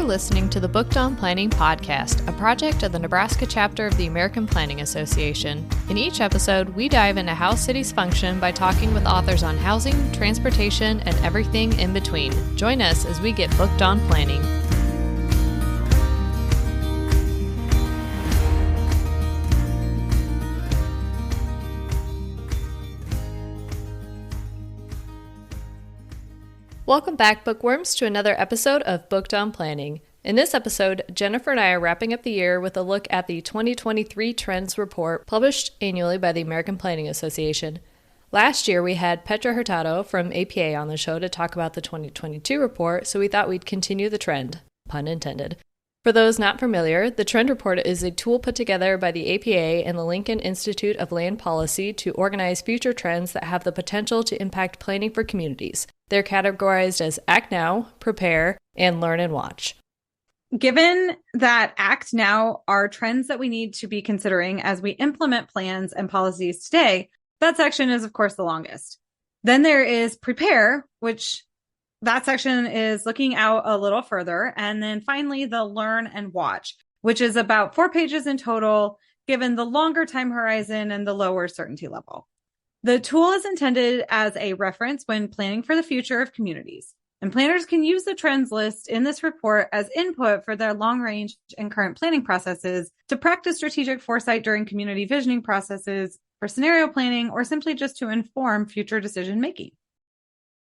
listening to the Booked on Planning podcast, a project of the Nebraska chapter of the American Planning Association. In each episode, we dive into how cities function by talking with authors on housing, transportation, and everything in between. Join us as we get booked on planning. Welcome back, bookworms, to another episode of Booked on Planning. In this episode, Jennifer and I are wrapping up the year with a look at the 2023 Trends Report published annually by the American Planning Association. Last year, we had Petra Hurtado from APA on the show to talk about the 2022 report, so we thought we'd continue the trend, pun intended. For those not familiar, the Trend Report is a tool put together by the APA and the Lincoln Institute of Land Policy to organize future trends that have the potential to impact planning for communities. They're categorized as Act Now, Prepare, and Learn and Watch. Given that Act Now are trends that we need to be considering as we implement plans and policies today, that section is, of course, the longest. Then there is Prepare, which that section is looking out a little further. And then finally, the Learn and Watch, which is about 4 pages in total, given the longer time horizon and the lower certainty level. The tool is intended as a reference when planning for the future of communities, and planners can use the trends list in this report as input for their long-range and current planning processes to practice strategic foresight during community visioning processes, for scenario planning, or simply just to inform future decision-making.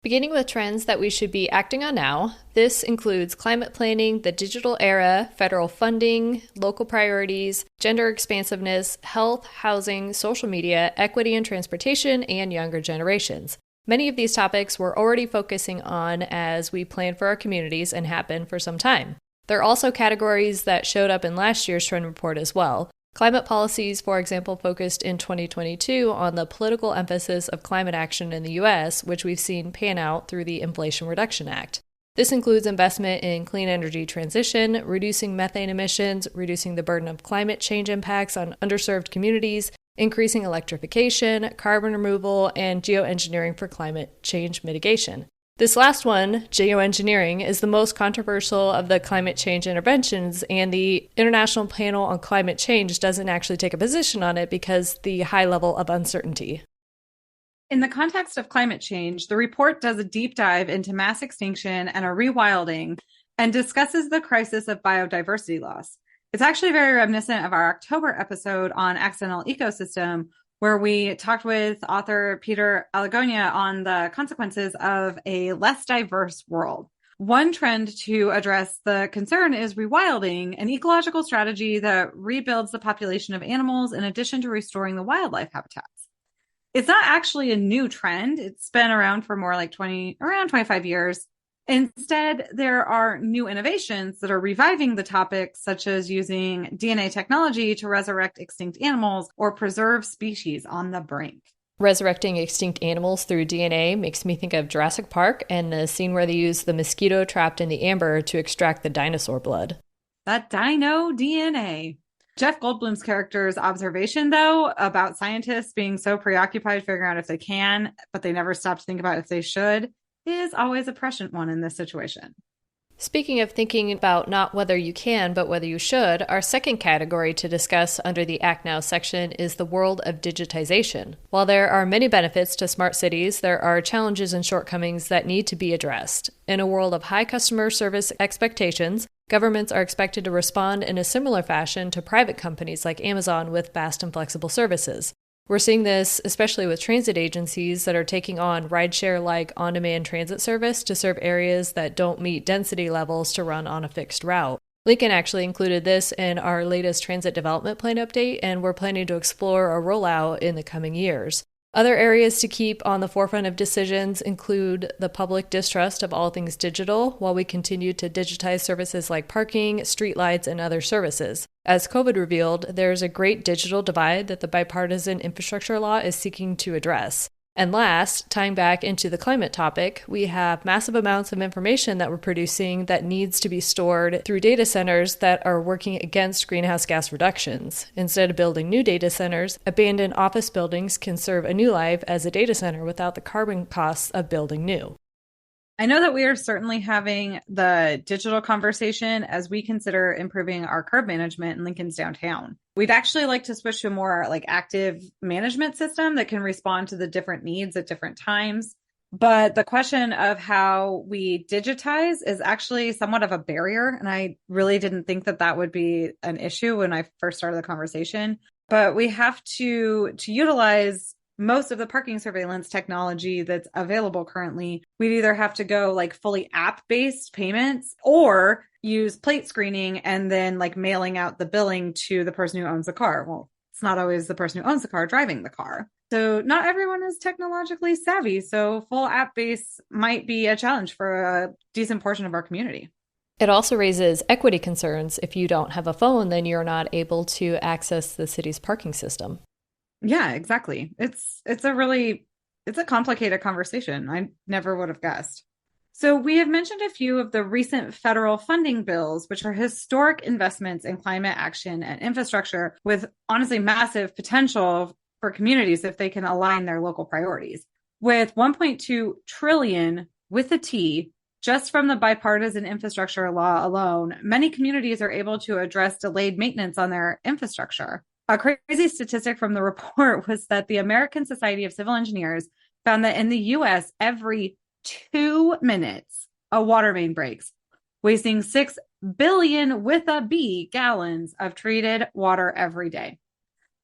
Beginning with trends that we should be acting on now, this includes climate planning, the digital era, federal funding, local priorities, gender expansiveness, health, housing, social media, equity and transportation, and younger generations. Many of these topics we're already focusing on as we plan for our communities and have been for some time. There are also categories that showed up in last year's trend report as well. Climate policies, for example, focused in 2022 on the political emphasis of climate action in the U.S., which we've seen pan out through the Inflation Reduction Act. This includes investment in clean energy transition, reducing methane emissions, reducing the burden of climate change impacts on underserved communities, increasing electrification, carbon removal, and geoengineering for climate change mitigation. This last one, geoengineering, is the most controversial of the climate change interventions, and the International Panel on Climate Change doesn't actually take a position on it because the high level of uncertainty. In the context of climate change, the report does a deep dive into mass extinction and a rewilding and discusses the crisis of biodiversity loss. It's actually very reminiscent of our October episode on accidental ecosystem, where we talked with author Peter Alagonia on the consequences of a less diverse world. One trend to address the concern is rewilding, an ecological strategy that rebuilds the population of animals in addition to restoring the wildlife habitats. It's not actually a new trend. It's been around for more like 25 years. Instead, there are new innovations that are reviving the topic, such as using DNA technology to resurrect extinct animals or preserve species on the brink. Resurrecting extinct animals through DNA makes me think of Jurassic Park and the scene where they use the mosquito trapped in the amber to extract the dinosaur blood. That dino DNA. Jeff Goldblum's character's observation, though, about scientists being so preoccupied figuring out if they can, but they never stop to think about if they should, is always a prescient one in this situation. Speaking of thinking about not whether you can, but whether you should, our second category to discuss under the Act Now section is the world of digitization. While there are many benefits to smart cities, there are challenges and shortcomings that need to be addressed. In a world of high customer service expectations, governments are expected to respond in a similar fashion to private companies like Amazon with fast and flexible services. We're seeing this especially with transit agencies that are taking on rideshare-like on-demand transit service to serve areas that don't meet density levels to run on a fixed route. Lincoln actually included this in our latest transit development plan update, and we're planning to explore a rollout in the coming years. Other areas to keep on the forefront of decisions include the public distrust of all things digital, while we continue to digitize services like parking, streetlights, and other services. As COVID revealed, there's a great digital divide that the bipartisan infrastructure law is seeking to address. And last, tying back into the climate topic, we have massive amounts of information that we're producing that needs to be stored through data centers that are working against greenhouse gas reductions. Instead of building new data centers, abandoned office buildings can serve a new life as a data center without the carbon costs of building new. I know that we are certainly having the digital conversation as we consider improving our curb management in Lincoln's downtown. We'd actually like to switch to a more like active management system that can respond to the different needs at different times. But the question of how we digitize is actually somewhat of a barrier. And I really didn't think that that would be an issue when I first started the conversation. But we have to utilize most of the parking surveillance technology that's available currently. We'd either have to go like fully app-based payments or use plate screening and then like mailing out the billing to the person who owns the car. Well, it's not always the person who owns the car driving the car. So not everyone is technologically savvy. So full app-based might be a challenge for a decent portion of our community. It also raises equity concerns. If you don't have a phone, then you're not able to access the city's parking system. Yeah, exactly. It's a complicated conversation. I never would have guessed. So we have mentioned a few of the recent federal funding bills, which are historic investments in climate action and infrastructure with honestly massive potential for communities if they can align their local priorities. With 1.2 trillion with a T, just from the bipartisan infrastructure law alone, many communities are able to address delayed maintenance on their infrastructure. A crazy statistic from the report was that the American Society of Civil Engineers found that in the US, every 2 minutes, a water main breaks, wasting 6 billion with a B gallons of treated water every day.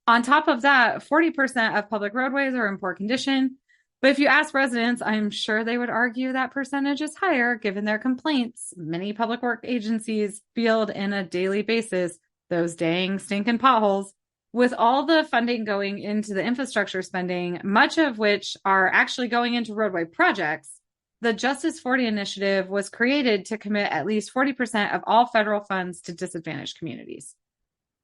On top of that, 40% of public roadways are in poor condition. But if you ask residents, I'm sure they would argue that percentage is higher given their complaints many public work agencies field in a daily basis, those dang stinking potholes. With all the funding going into the infrastructure spending, much of which are actually going into roadway projects, the Justice 40 initiative was created to commit at least 40% of all federal funds to disadvantaged communities.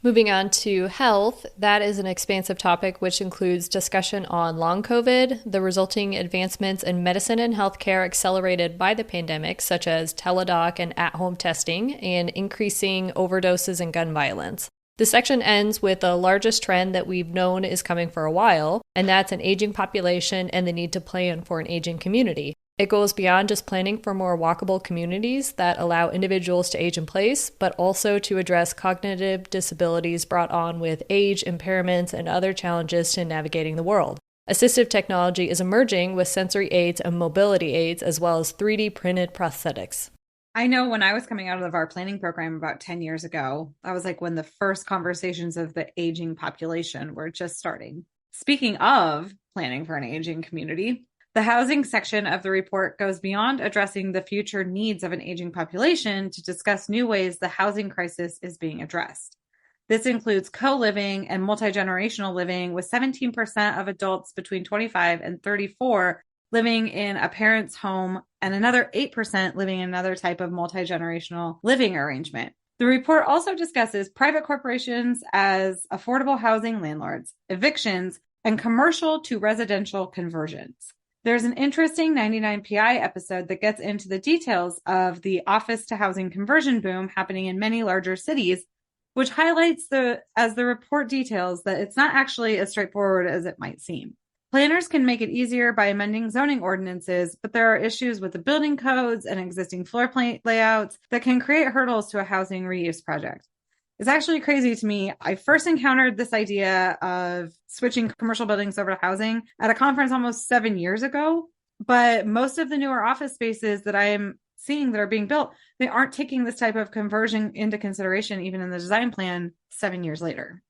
Moving on to health, that is an expansive topic which includes discussion on long COVID, the resulting advancements in medicine and healthcare accelerated by the pandemic, such as teledoc and at-home testing, and increasing overdoses and gun violence. The section ends with the largest trend that we've known is coming for a while, and that's an aging population and the need to plan for an aging community. It goes beyond just planning for more walkable communities that allow individuals to age in place, but also to address cognitive disabilities brought on with age, impairments, and other challenges to navigating the world. Assistive technology is emerging with sensory aids and mobility aids, as well as 3D printed prosthetics. I know when I was coming out of our planning program about 10 years ago, that was like when the first conversations of the aging population were just starting. Speaking of planning for an aging community, the housing section of the report goes beyond addressing the future needs of an aging population to discuss new ways the housing crisis is being addressed. This includes co-living and multi-generational living, with 17% of adults between 25 and 34 living in a parent's home and another 8% living in another type of multi-generational living arrangement. The report also discusses private corporations as affordable housing landlords, evictions, and commercial to residential conversions. There's an interesting 99PI episode that gets into the details of the office to housing conversion boom happening in many larger cities, which highlights as the report details that it's not actually as straightforward as it might seem. Planners can make it easier by amending zoning ordinances, but there are issues with the building codes and existing floor plan layouts that can create hurdles to a housing reuse project. It's actually crazy to me. I first encountered this idea of switching commercial buildings over to housing at a conference almost 7 years ago, but most of the newer office spaces that I am seeing that are being built, they aren't taking this type of conversion into consideration even in the design plan 7 years later.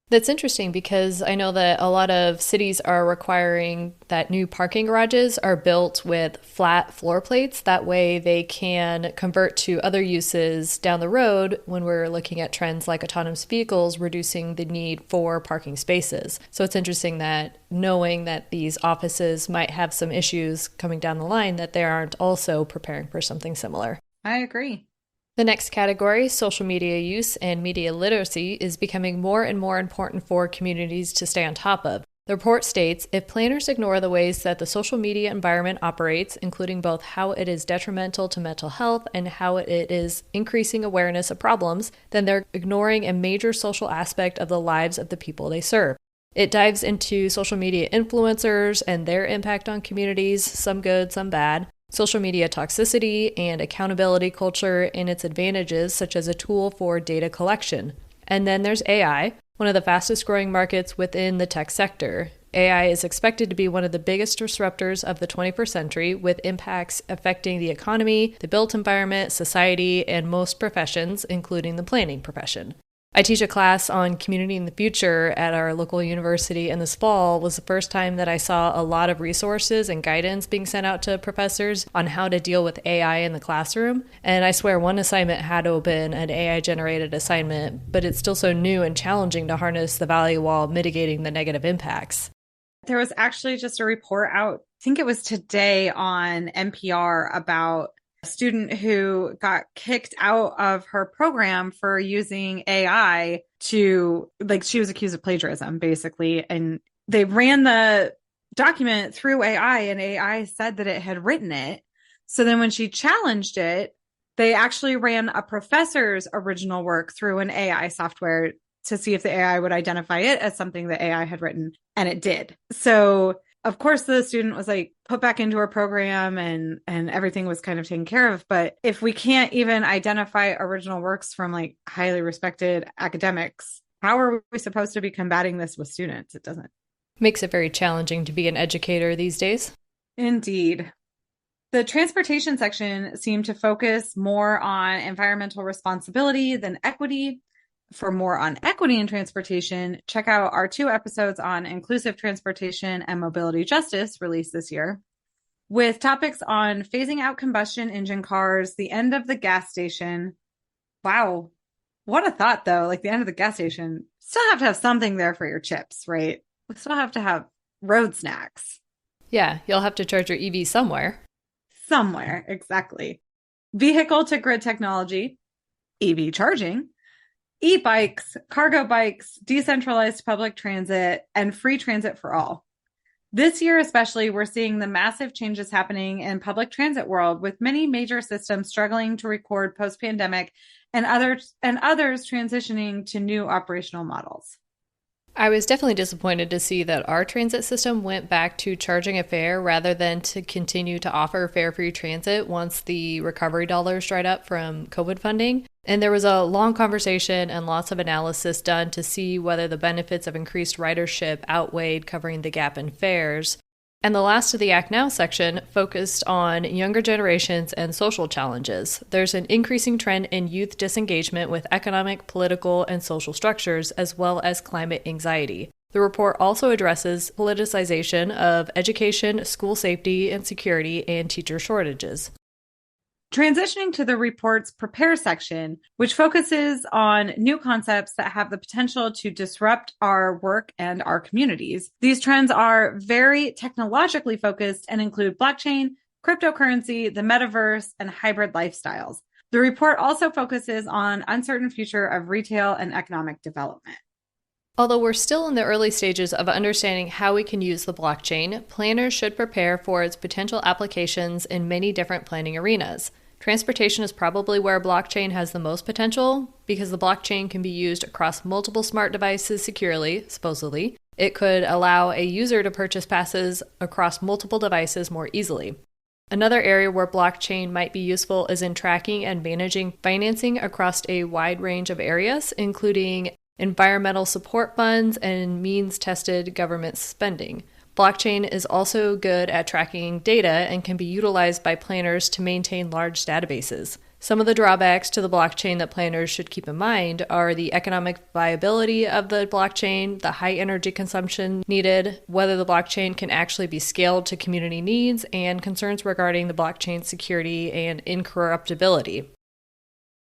That's interesting because I know that a lot of cities are requiring that new parking garages are built with flat floor plates. That way they can convert to other uses down the road when we're looking at trends like autonomous vehicles, reducing the need for parking spaces. So it's interesting that knowing that these offices might have some issues coming down the line, that they aren't also preparing for something similar. I agree. The next category, social media use and media literacy, is becoming more and more important for communities to stay on top of. The report states, if planners ignore the ways that the social media environment operates, including both how it is detrimental to mental health and how it is increasing awareness of problems, then they're ignoring a major social aspect of the lives of the people they serve. It dives into social media influencers and their impact on communities, some good, some bad. social media toxicity, and accountability culture and its advantages, such as a tool for data collection. And then there's AI, one of the fastest growing markets within the tech sector. AI is expected to be one of the biggest disruptors of the 21st century, with impacts affecting the economy, the built environment, society, and most professions, including the planning profession. I teach a class on community in the future at our local university, and this fall was the first time that I saw a lot of resources and guidance being sent out to professors on how to deal with AI in the classroom. And I swear one assignment had to have been an AI-generated assignment, but it's still so new and challenging to harness the value while mitigating the negative impacts. There was actually just a report out, I think it was today on NPR, about student who got kicked out of her program for using AI to, like, she was accused of plagiarism, basically. And they ran the document through AI and AI said that it had written it. So then when she challenged it, they actually ran a professor's original work through an AI software to see if the AI would identify it as something that AI had written. And it did. So of course, the student was like put back into her program and everything was kind of taken care of. But if we can't even identify original works from like highly respected academics, how are we supposed to be combating this with students? It doesn't. Makes it very challenging to be an educator these days. Indeed. The transportation section seemed to focus more on environmental responsibility than equity. For more on equity in transportation, check out our 2 episodes on inclusive transportation and mobility justice released this year, with topics on phasing out combustion engine cars, the end of the gas station. Wow. What a thought, though. Like, the end of the gas station, still have to have something there for your chips, right? We still have to have road snacks. Yeah, you'll have to charge your EV somewhere. Somewhere, exactly. Vehicle to grid technology, EV charging, e-bikes, cargo bikes, decentralized public transit, and free transit for all. This year especially, we're seeing the massive changes happening in public transit world, with many major systems struggling to record post-pandemic and others transitioning to new operational models. I was definitely disappointed to see that our transit system went back to charging a fare rather than to continue to offer fare-free transit once the recovery dollars dried up from COVID funding. And there was a long conversation and lots of analysis done to see whether the benefits of increased ridership outweighed covering the gap in fares. And the last of the Act Now section focused on younger generations and social challenges. There's an increasing trend in youth disengagement with economic, political, and social structures, as well as climate anxiety. The report also addresses politicization of education, school safety and security, and teacher shortages. Transitioning to the report's prepare section, which focuses on new concepts that have the potential to disrupt our work and our communities. These trends are very technologically focused and include blockchain, cryptocurrency, the metaverse, and hybrid lifestyles. The report also focuses on uncertain future of retail and economic development. Although we're still in the early stages of understanding how we can use the blockchain, planners should prepare for its potential applications in many different planning arenas. Transportation is probably where blockchain has the most potential because the blockchain can be used across multiple smart devices securely, supposedly. It could allow a user to purchase passes across multiple devices more easily. Another area where blockchain might be useful is in tracking and managing financing across a wide range of areas, including environmental support funds and means-tested government spending. Blockchain is also good at tracking data and can be utilized by planners to maintain large databases. Some of the drawbacks to the blockchain that planners should keep in mind are the economic viability of the blockchain, the high energy consumption needed, whether the blockchain can actually be scaled to community needs, and concerns regarding the blockchain's security and incorruptibility.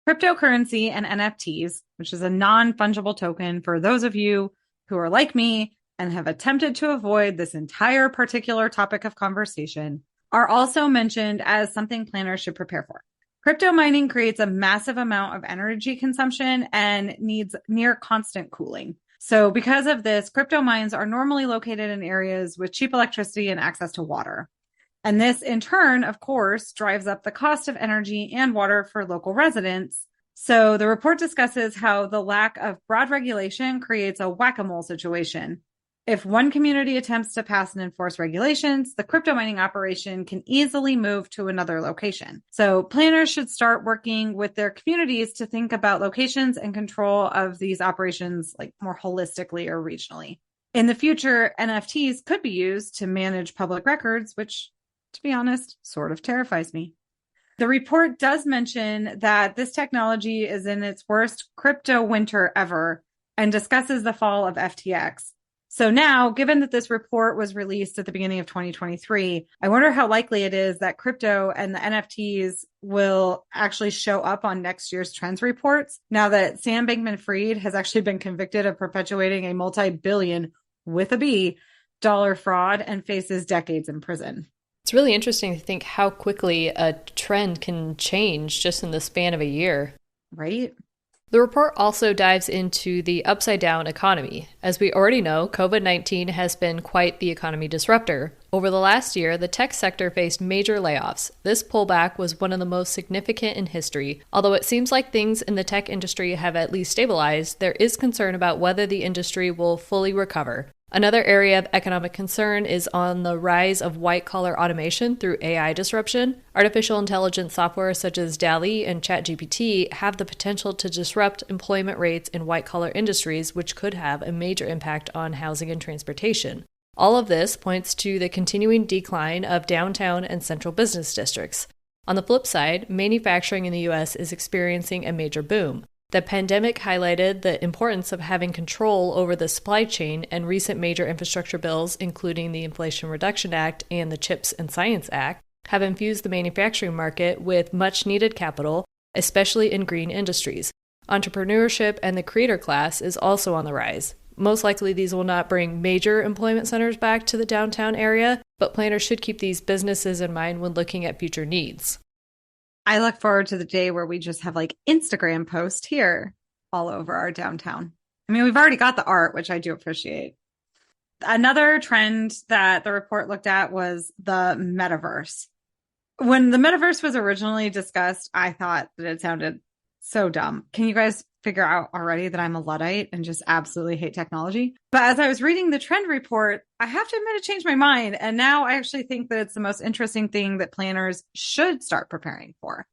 Cryptocurrency and NFTs, which is a non-fungible token for those of you who are like me and have attempted to avoid this entire particular topic of conversation, are also mentioned as something planners should prepare for. Crypto mining creates a massive amount of energy consumption and needs near constant cooling. So because of this, crypto mines are normally located in areas with cheap electricity and access to water. And this, in turn, of course, drives up the cost of energy and water for local residents. So the report discusses how the lack of broad regulation creates a whack-a-mole situation. If one community attempts to pass and enforce regulations, the crypto mining operation can easily move to another location. So planners should start working with their communities to think about locations and control of these operations like more holistically or regionally. In the future, NFTs could be used to manage public records, which, to be honest, sort of terrifies me. The report does mention that this technology is in its worst crypto winter ever and discusses the fall of FTX. So now, given that this report was released at the beginning of 2023, I wonder how likely it is that crypto and the NFTs will actually show up on next year's trends reports now that Sam Bankman-Fried has actually been convicted of perpetuating a multi-billion, with a B, dollar fraud and faces decades in prison. It's really interesting to think how quickly a trend can change just in the span of a year. Right? The report also dives into the upside-down economy. As we already know, COVID-19 has been quite the economy disruptor. Over the last year, the tech sector faced major layoffs. This pullback was one of the most significant in history. Although it seems like things in the tech industry have at least stabilized, there is concern about whether the industry will fully recover. Another area of economic concern is on the rise of white-collar automation through AI disruption. Artificial intelligence software such as DALL-E and ChatGPT have the potential to disrupt employment rates in white-collar industries, which could have a major impact on housing and transportation. All of this points to the continuing decline of downtown and central business districts. On the flip side, manufacturing in the U.S. is experiencing a major boom. The pandemic highlighted the importance of having control over the supply chain, and recent major infrastructure bills, including the Inflation Reduction Act and the CHIPS and Science Act, have infused the manufacturing market with much-needed capital, especially in green industries. Entrepreneurship and the creator class is also on the rise. Most likely these will not bring major employment centers back to the downtown area, but planners should keep these businesses in mind when looking at future needs. I look forward to the day where we just have like Instagram posts here all over our downtown. I mean, we've already got the art, which I do appreciate. Another trend that the report looked at was the metaverse. When the metaverse was originally discussed, I thought that it sounded so dumb. Can you guys figure out already that I'm a Luddite and just absolutely hate technology? But as I was reading the trend report, I have to admit it changed my mind. And now I actually think that it's the most interesting thing that planners should start preparing for.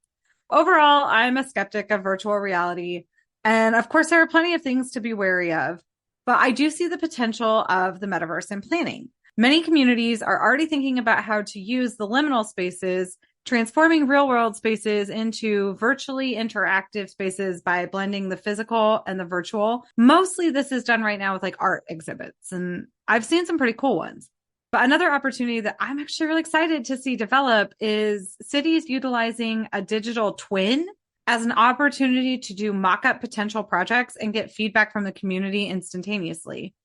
Overall, I'm a skeptic of virtual reality. And of course, there are plenty of things to be wary of, but I do see the potential of the metaverse in planning. Many communities are already thinking about how to use the liminal spaces, transforming real world spaces into virtually interactive spaces by blending the physical and the virtual. Mostly this is done right now with like art exhibits, and I've seen some pretty cool ones. But another opportunity that I'm actually really excited to see develop is cities utilizing a digital twin as an opportunity to do mock-up potential projects and get feedback from the community instantaneously.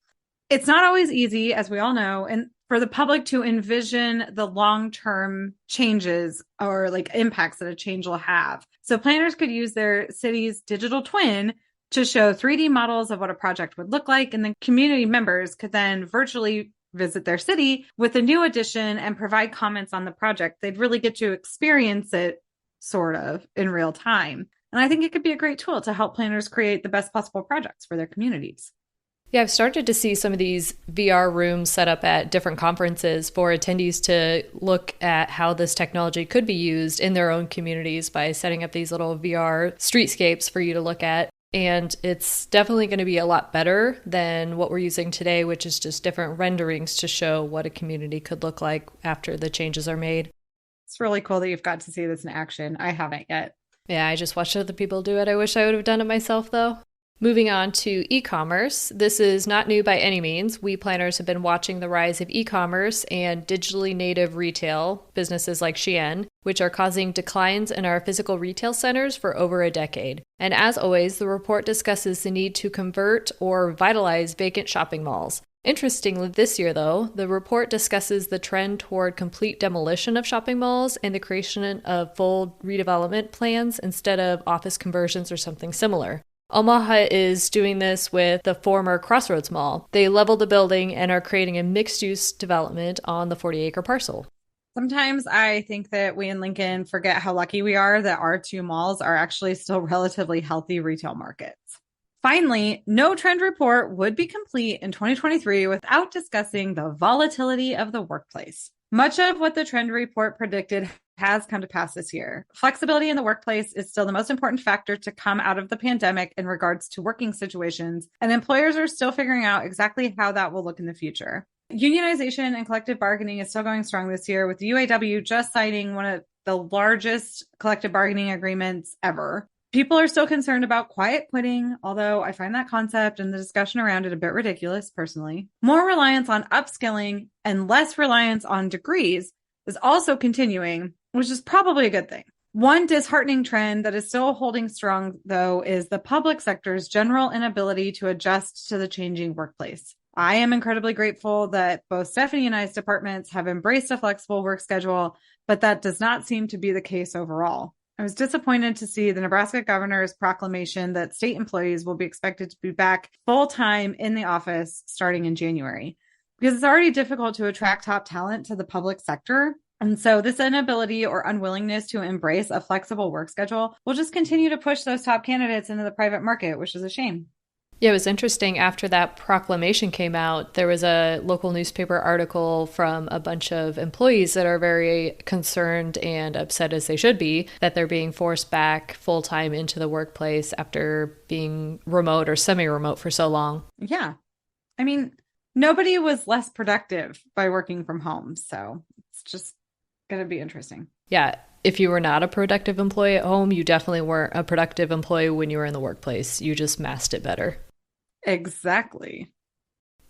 It's not always easy, as we all know, and for the public to envision the long-term changes or like impacts that a change will have. So planners could use their city's digital twin to show 3D models of what a project would look like, and then community members could then virtually visit their city with a new addition and provide comments on the project. They'd really get to experience it sort of in real time. And I think it could be a great tool to help planners create the best possible projects for their communities. Yeah, I've started to see some of these VR rooms set up at different conferences for attendees to look at how this technology could be used in their own communities by setting up these little VR streetscapes for you to look at. And it's definitely going to be a lot better than what we're using today, which is just different renderings to show what a community could look like after the changes are made. It's really cool that you've got to see this in action. I haven't yet. Yeah, I just watched other people do it. I wish I would have done it myself, though. Moving on to e-commerce. This is not new by any means. We planners have been watching the rise of e-commerce and digitally native retail, businesses like Shein, which are causing declines in our physical retail centers for over a decade. And as always, the report discusses the need to convert or vitalize vacant shopping malls. Interestingly, this year, though, the report discusses the trend toward complete demolition of shopping malls and the creation of full redevelopment plans instead of office conversions or something similar. Omaha is doing this with the former Crossroads Mall. They leveled the building and are creating a mixed-use development on the 40-acre parcel. Sometimes I think that we in Lincoln forget how lucky we are that our two malls are actually still relatively healthy retail markets. Finally, no trend report would be complete in 2023 without discussing the volatility of the workplace. Much of what the trend report predicted has come to pass this year. Flexibility in the workplace is still the most important factor to come out of the pandemic in regards to working situations, and employers are still figuring out exactly how that will look in the future. Unionization and collective bargaining is still going strong this year, with the UAW just signing one of the largest collective bargaining agreements ever. People are still concerned about quiet quitting, although I find that concept and the discussion around it a bit ridiculous personally. More reliance on upskilling and less reliance on degrees is also continuing, which is probably a good thing. One disheartening trend that is still holding strong, though, is the public sector's general inability to adjust to the changing workplace. I am incredibly grateful that both Stephanie and I's departments have embraced a flexible work schedule, but that does not seem to be the case overall. I was disappointed to see the Nebraska governor's proclamation that state employees will be expected to be back full-time in the office starting in January, because it's already difficult to attract top talent to the public sector. And so this inability or unwillingness to embrace a flexible work schedule will just continue to push those top candidates into the private market, which is a shame. Yeah, it was interesting. After that proclamation came out, there was a local newspaper article from a bunch of employees that are very concerned and upset, as they should be, that they're being forced back full-time into the workplace after being remote or semi-remote for so long. Yeah. I mean, nobody was less productive by working from home, so it's just going to be interesting. Yeah. If you were not a productive employee at home, you definitely weren't a productive employee when you were in the workplace. You just masked it better. Exactly.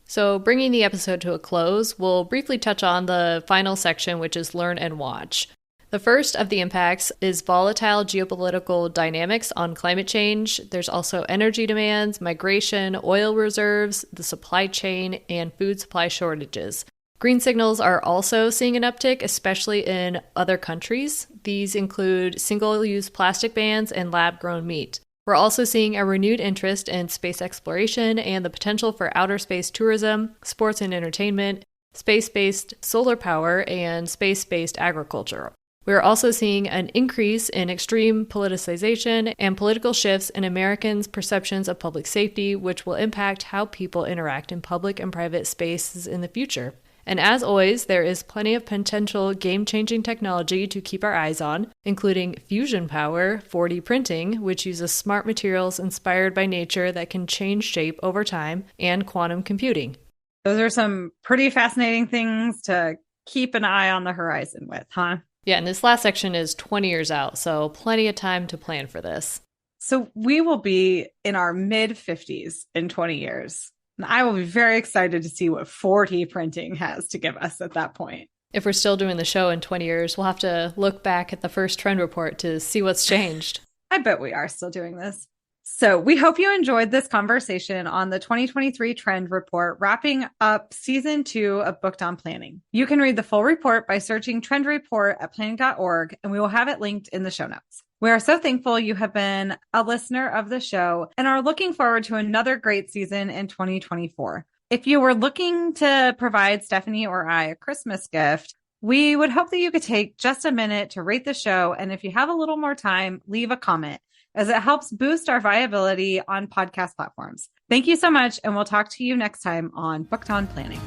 So bringing the episode to a close, we'll briefly touch on the final section, which is learn and watch. The first of the impacts is volatile geopolitical dynamics on climate change. There's also energy demands, migration, oil reserves, the supply chain, and food supply shortages. Green signals are also seeing an uptick, especially in other countries. These include single-use plastic bans and lab-grown meat. We're also seeing a renewed interest in space exploration and the potential for outer space tourism, sports and entertainment, space-based solar power, and space-based agriculture. We're also seeing an increase in extreme politicization and political shifts in Americans' perceptions of public safety, which will impact how people interact in public and private spaces in the future. And as always, there is plenty of potential game-changing technology to keep our eyes on, including fusion power, 4D printing, which uses smart materials inspired by nature that can change shape over time, and quantum computing. Those are some pretty fascinating things to keep an eye on the horizon with, huh? Yeah, and this last section is 20 years out, so plenty of time to plan for this. So we will be in our mid-50s in 20 years. And I will be very excited to see what 4D printing has to give us at that point. If we're still doing the show in 20 years, we'll have to look back at the first trend report to see what's changed. I bet we are still doing this. So we hope you enjoyed this conversation on the 2023 Trend Report, wrapping up Season 2 of Booked on Planning. You can read the full report by searching Trend Report at planning.org, and we will have it linked in the show notes. We are so thankful you have been a listener of the show and are looking forward to another great season in 2024. If you were looking to provide Stephanie or I a Christmas gift, we would hope that you could take just a minute to rate the show. And if you have a little more time, leave a comment, as it helps boost our viability on podcast platforms. Thank you so much, and we'll talk to you next time on Booked on Planning.